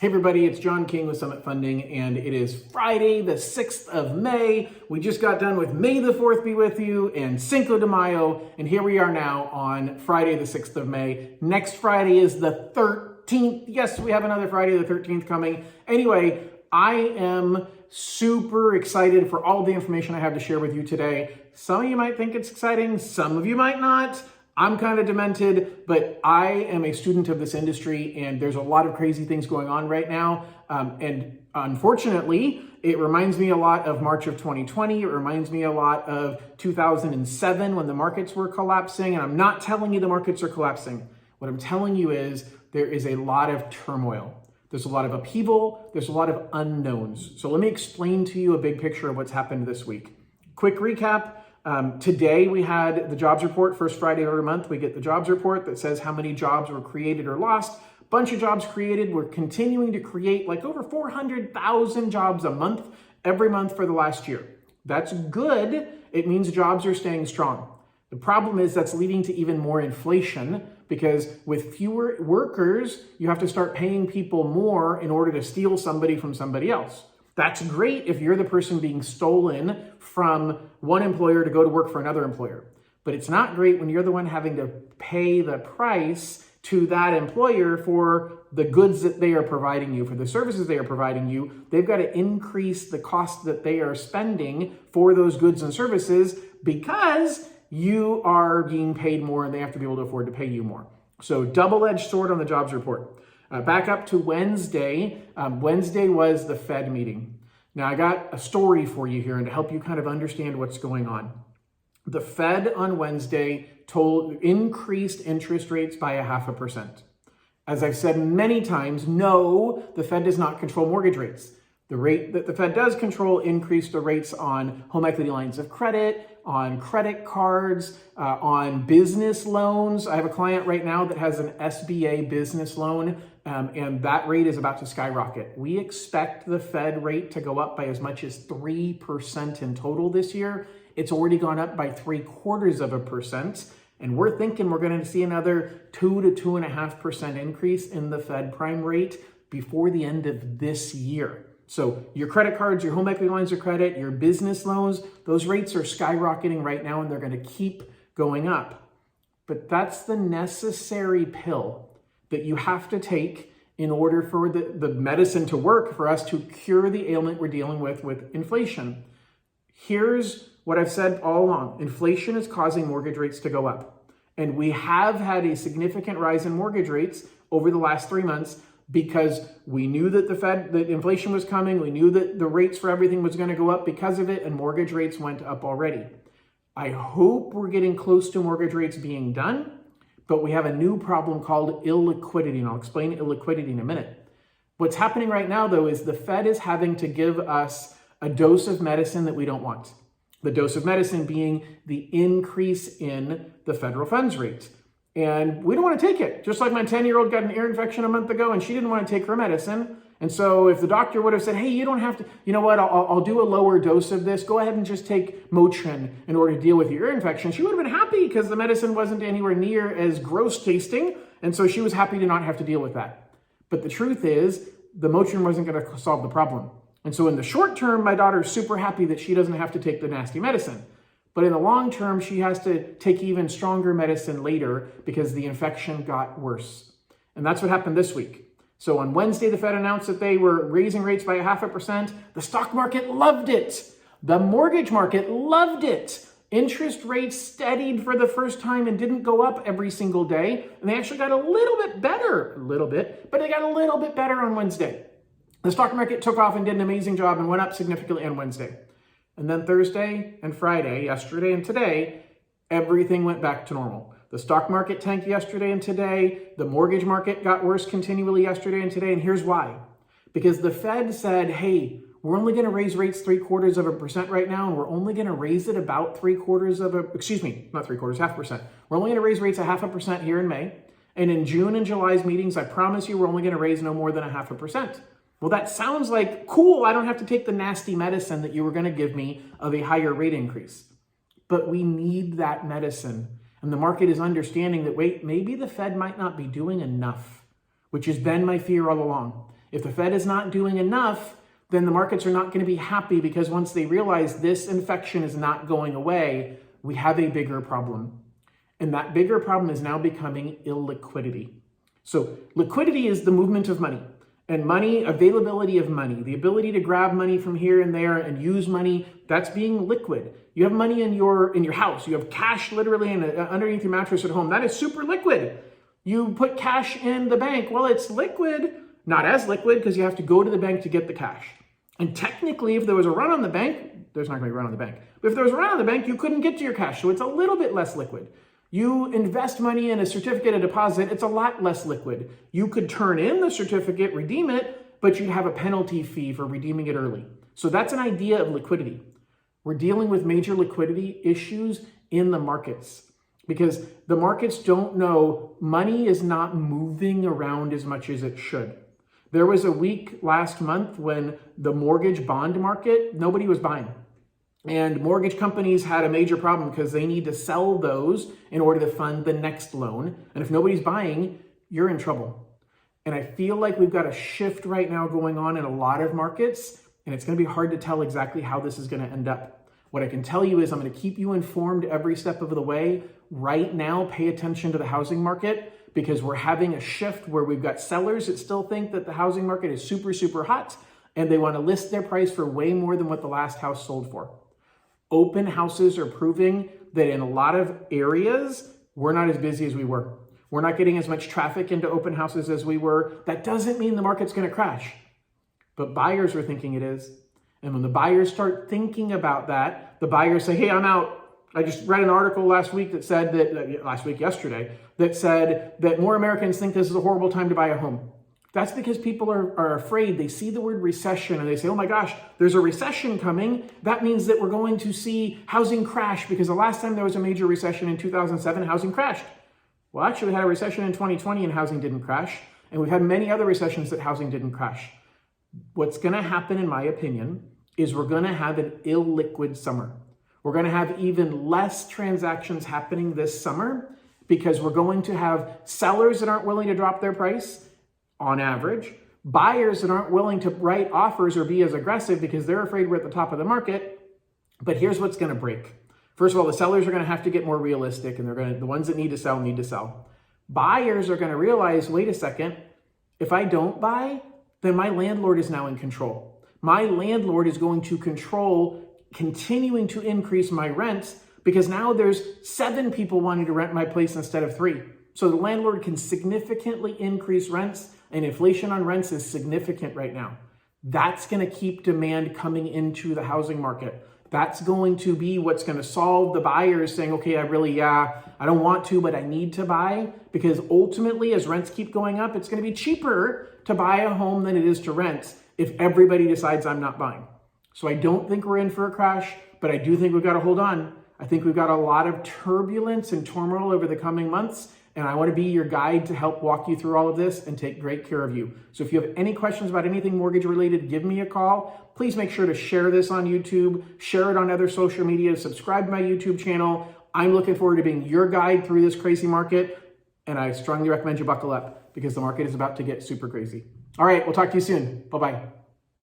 Hey everybody, it's John King with Summit Funding, and it is Friday, the 6th of May. We just got done with May the 4th be with you and Cinco de Mayo, and here we are now on Friday, the 6th of May. Next Friday is the 13th. Yes, we have another Friday, the 13th coming. Anyway, I am super excited for all the information I have to share with you today. Some of you might think it's exciting, some of you might not. I'm kind of demented, but I am a student of this industry, and there's a lot of crazy things going on right now. And unfortunately, it reminds me a lot of March of 2020. It reminds me a lot of 2007 when the markets were collapsing. And I'm not telling you the markets are collapsing. What I'm telling you is there is a lot of turmoil. There's a lot of upheaval. There's a lot of unknowns. So let me explain to you a big picture of what's happened this week. Quick recap. Today we had the jobs report. First Friday of every month we get the jobs report that says how many jobs were created or lost. Bunch of jobs created. We're continuing to create like over 400,000 jobs a month, every month for the last year. That's good. It means jobs are staying strong. The problem is that's leading to even more inflation, because with fewer workers, you have to start paying people more in order to steal somebody from somebody else. That's great if you're the person being stolen from one employer to go to work for another employer. But it's not great when you're the one having to pay the price to that employer for the goods that they are providing you, for the services they are providing you. They've got to increase the cost that they are spending for those goods and services because you are being paid more and they have to be able to afford to pay you more. So double-edged sword on the jobs report. Back up to Wednesday. Wednesday was the Fed meeting. Now, I got a story for you here and to help you kind of understand what's going on. The Fed on Wednesday increased interest rates by 0.5%. As I've said many times, no, the Fed does not control mortgage rates. The rate that the Fed does control increased the rates on home equity lines of credit, on credit cards, on business loans. I have a client right now that has an SBA business loan, and that rate is about to skyrocket. We expect the Fed rate to go up by as much as 3% in total this year. It's already gone up by 0.75%, and we're thinking we're going to see another 2 to 2.5% increase in the Fed prime rate before the end of this year. So your credit cards, your home equity lines of credit, your business loans, those rates are skyrocketing right now and they're going to keep going up. But that's the necessary pill that you have to take in order for the medicine to work, for us to cure the ailment we're dealing with inflation. Here's what I've said all along. Inflation is causing mortgage rates to go up. And we have had a significant rise in mortgage rates over the last 3 months, because we knew that that inflation was coming. We knew that the rates for everything was going to go up because of it, and mortgage rates went up already. I hope we're getting close to mortgage rates being done, but we have a new problem called illiquidity, and I'll explain illiquidity in a minute. What's happening right now, though, is the Fed is having to give us a dose of medicine that we don't want. The dose of medicine being the increase in the federal funds rate. And we don't want to take it. Just like my 10-year-old got an ear infection a month ago and she didn't want to take her medicine. And so if the doctor would have said, hey, you don't have to, you know what, I'll do a lower dose of this. Go ahead and just take Motrin in order to deal with your ear infection. She would have been happy because the medicine wasn't anywhere near as gross tasting. And so she was happy to not have to deal with that. But the truth is the Motrin wasn't going to solve the problem. And so in the short term, my daughter's super happy that she doesn't have to take the nasty medicine. But in the long term, she has to take even stronger medicine later because the infection got worse. And that's what happened this week. So on Wednesday, the Fed announced that they were raising rates by 0.5%. The stock market loved it. The mortgage market loved it. Interest rates steadied for the first time and didn't go up every single day. And they actually got a little bit better, but they got a little bit better on Wednesday. The stock market took off and did an amazing job and went up significantly on Wednesday. And then Thursday and Friday, yesterday and today, everything went back to normal. The stock market tanked yesterday and today. The mortgage market got worse continually yesterday and today. And here's why. Because the Fed said, hey, we're only going to raise rates 0.75% right now. And we're only going to raise it about 0.5%. We're only going to raise rates 0.5% here in May. And in June and July's meetings, I promise you, we're only going to raise no more than 0.5%. Well, that sounds like, cool, I don't have to take the nasty medicine that you were going to give me of a higher rate increase. But we need that medicine. And the market is understanding that, wait, maybe the Fed might not be doing enough, which has been my fear all along. If the Fed is not doing enough, then the markets are not going to be happy, because once they realize this infection is not going away, we have a bigger problem. And that bigger problem is now becoming illiquidity. So liquidity is the movement of money. And money, availability of money, the ability to grab money from here and there and use money, that's being liquid. You have money in your house. You have cash literally underneath your mattress at home. That is super liquid. You put cash in the bank. Well, it's liquid, not as liquid because you have to go to the bank to get the cash. And technically, if there was a run on the bank, there's not going to be a run on the bank. But if there was a run on the bank, you couldn't get to your cash. So it's a little bit less liquid. You invest money in a certificate of deposit, it's a lot less liquid. You could turn in the certificate, redeem it, but you'd have a penalty fee for redeeming it early. So that's an idea of liquidity. We're dealing with major liquidity issues in the markets because the markets don't know money is not moving around as much as it should. There was a week last month when the mortgage bond market, nobody was buying. And mortgage companies had a major problem because they need to sell those in order to fund the next loan. And if nobody's buying, you're in trouble. And I feel like we've got a shift right now going on in a lot of markets, and it's going to be hard to tell exactly how this is going to end up. What I can tell you is I'm going to keep you informed every step of the way. Right now, pay attention to the housing market because we're having a shift where we've got sellers that still think that the housing market is super, super hot, and they want to list their price for way more than what the last house sold for. Open houses are proving that in a lot of areas, we're not as busy as we were. We're not getting as much traffic into open houses as we were. That doesn't mean the market's going to crash. But buyers are thinking it is. And when the buyers start thinking about that, the buyers say, hey, I'm out. I just read an article yesterday, that said that more Americans think this is a horrible time to buy a home. That's because people are afraid. They see the word recession and they say, oh my gosh, there's a recession coming. That means that we're going to see housing crash because the last time there was a major recession in 2007, housing crashed. Well, actually, we had a recession in 2020 and housing didn't crash. And we've had many other recessions that housing didn't crash. What's going to happen, in my opinion, is we're going to have an illiquid summer. We're going to have even less transactions happening this summer because we're going to have sellers that aren't willing to drop their price on average, buyers that aren't willing to write offers or be as aggressive because they're afraid we're at the top of the market. But here's what's going to break. First of all, the sellers are going to have to get more realistic, and the ones that need to sell. Buyers are going to realize, wait a second, if I don't buy, then my landlord is now in control. My landlord is going to control continuing to increase my rents because now there's 7 people wanting to rent my place instead of 3. So the landlord can significantly increase rents, and inflation on rents is significant right now. That's going to keep demand coming into the housing market. That's going to be what's going to solve the buyers saying, okay, I don't want to, but I need to buy, because ultimately as rents keep going up, it's going to be cheaper to buy a home than it is to rent if everybody decides I'm not buying. So I don't think we're in for a crash, but I do think we've got to hold on. I think we've got a lot of turbulence and turmoil over the coming months, and I want to be your guide to help walk you through all of this and take great care of you. So if you have any questions about anything mortgage related, give me a call. Please make sure to share this on YouTube, share it on other social media, subscribe to my YouTube channel. I'm looking forward to being your guide through this crazy market, and I strongly recommend you buckle up because the market is about to get super crazy. All right, we'll talk to you soon. Bye-bye.